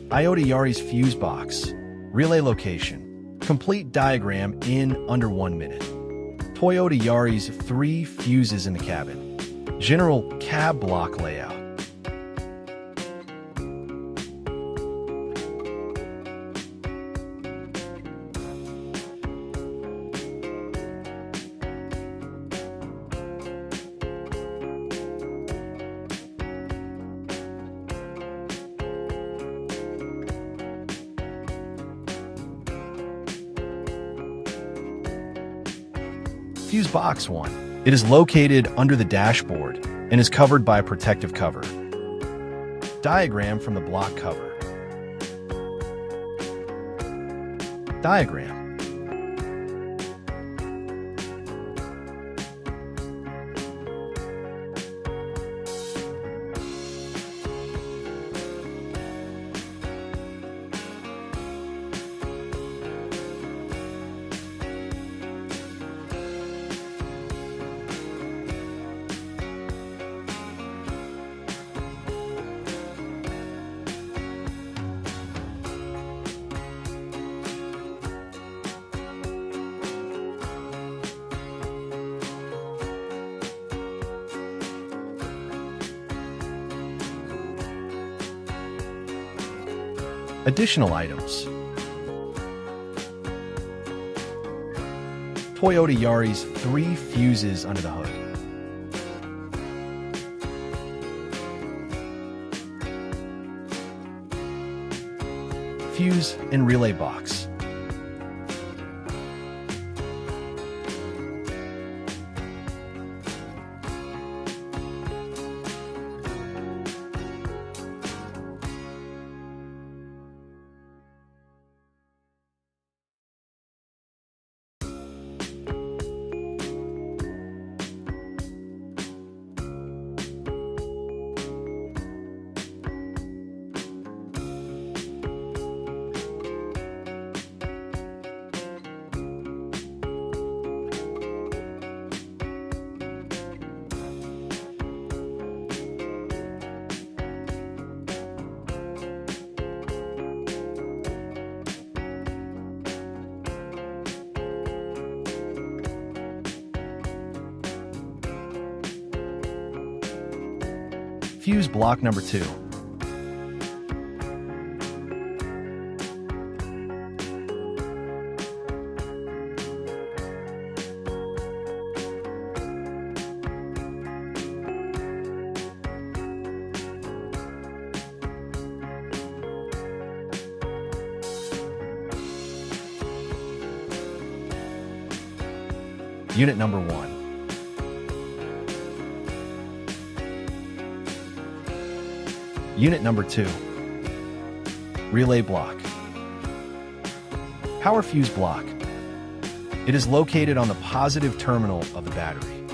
Toyota Yaris fuse box. Relay location. Complete diagram in under 1 minute. Toyota Yaris 3 fuses in the cabin. General cab block layout. Fuse box 1. It is located under the dashboard and is covered by a protective cover. Diagram from the block cover. Diagram. Additional items. Toyota Yaris 3 fuses under the hood. Fuse and relay box. Fuse block number 2. Unit number 1. Unit number 2. Relay block. Power fuse block. It is located on the positive terminal of the battery.